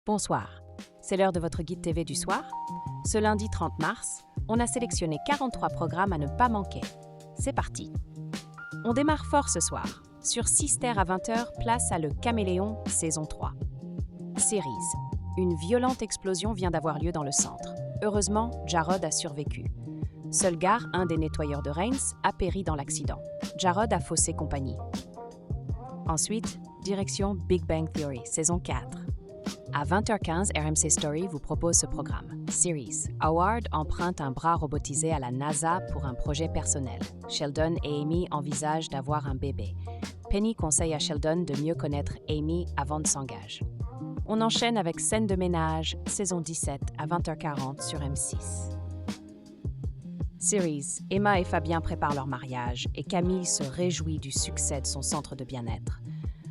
Bonsoir, c'est l'heure de votre guide TV du soir. Ce lundi 30 mars, on a sélectionné 43 programmes à ne pas manquer. C'est parti. On démarre fort ce soir. Sur Sister à 20h, place à Le Caméléon, saison 3. Series. Une violente explosion vient d'avoir lieu dans le centre. Heureusement, Jarod a survécu. Seul Gar, un des nettoyeurs de Reims, a péri dans l'accident. Jarod a faussé compagnie. Ensuite, direction Big Bang Theory, saison 4. À 20h15, RMC Story vous propose ce programme, Series. Howard emprunte un bras robotisé à la NASA pour un projet personnel. Sheldon et Amy envisagent d'avoir un bébé. Penny conseille à Sheldon de mieux connaître Amy avant de s'engager. On enchaîne avec Scène de ménage, saison 17, à 20h40 sur M6. Series. Emma et Fabien préparent leur mariage et Camille se réjouit du succès de son centre de bien-être.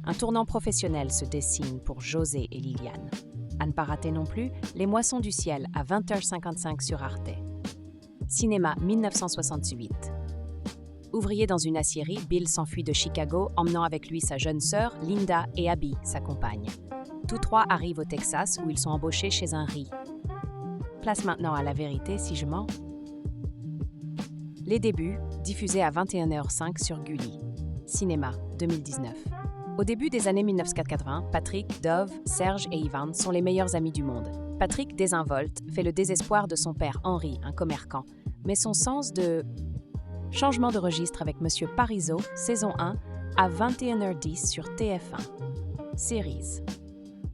Un tournant professionnel se dessine pour José et Liliane. À ne pas rater non plus, Les Moissons du ciel à 20h55 sur Arte. Cinéma 1968. Ouvrier dans une aciérie, Bill s'enfuit de Chicago, emmenant avec lui sa jeune sœur, Linda, et Abby, sa compagne. Tous trois arrivent au Texas où ils sont embauchés chez un riz. Place maintenant à La vérité si je mens. Les débuts, diffusés à 21h05 sur Gulli. Cinéma 2019. Au début des années 1980, Patrick, Dove, Serge et Ivan sont les meilleurs amis du monde. Patrick, désinvolte, fait le désespoir de son père Henri, un commerçant, mais son sens de changement de registre avec Monsieur Parizeau, saison 1, à 21h10 sur TF1. Series.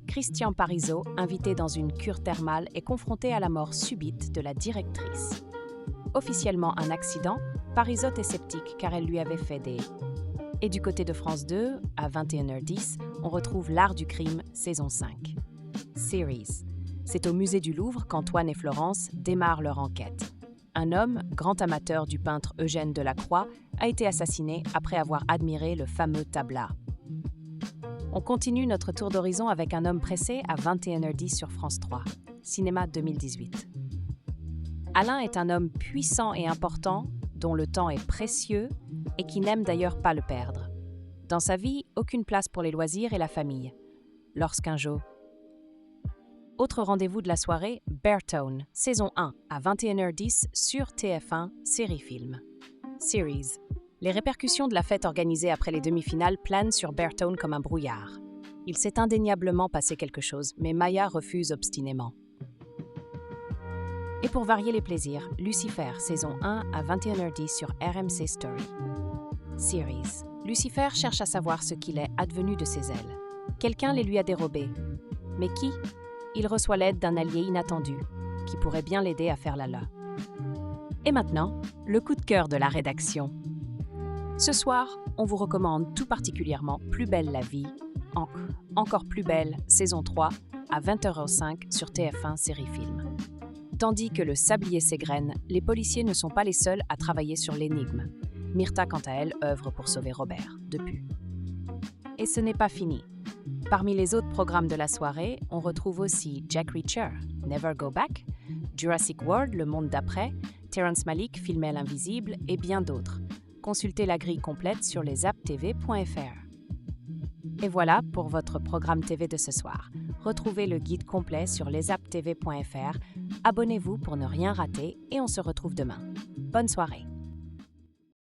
Christian Parizeau, invité dans une cure thermale, est confronté à la mort subite de la directrice. Officiellement un accident, Parizeau est sceptique car elle lui avait fait des... Et du côté de France 2, à 21h10, on retrouve L'Art du crime, saison 5. Series. C'est au musée du Louvre qu'Antoine et Florence démarrent leur enquête. Un homme, grand amateur du peintre Eugène Delacroix, a été assassiné après avoir admiré le fameux tabla. On continue notre tour d'horizon avec Un homme pressé à 21h10 sur France 3. Cinéma 2018. Alain est un homme puissant et important, dont le temps est précieux et qui n'aime d'ailleurs pas le perdre. Dans sa vie, aucune place pour les loisirs et la famille. Lorsqu'un jour... Autre rendez-vous de la soirée, Beartone, saison 1, à 21h10 sur TF1, série-film. Series. Les répercussions de la fête organisée après les demi-finales planent sur Beartone comme un brouillard. Il s'est indéniablement passé quelque chose, mais Maya refuse obstinément. Et pour varier les plaisirs, Lucifer, saison 1 à 21h10 sur RMC Story. Series. Lucifer cherche à savoir ce qu'il est advenu de ses ailes. Quelqu'un les lui a dérobées. Mais qui? Il reçoit l'aide d'un allié inattendu, qui pourrait bien l'aider à faire la loi. Et maintenant, le coup de cœur de la rédaction. Ce soir, on vous recommande tout particulièrement Plus belle la vie, encore plus belle, saison 3, à 20h05 sur TF1 série-film. Tandis que Le sablier s'égrène, les policiers ne sont pas les seuls à travailler sur l'énigme. Myrtha, quant à elle, œuvre pour sauver Robert, depuis. Et ce n'est pas fini. Parmi les autres programmes de la soirée, on retrouve aussi Jack Reacher, Never Go Back, Jurassic World, Le monde d'après, Terrence Malick, Filmer l'invisible et bien d'autres. Consultez la grille complète sur lesaptv.fr. Et voilà pour votre programme TV de ce soir. Retrouvez le guide complet sur lesaptv.fr. Abonnez-vous pour ne rien rater et on se retrouve demain. Bonne soirée.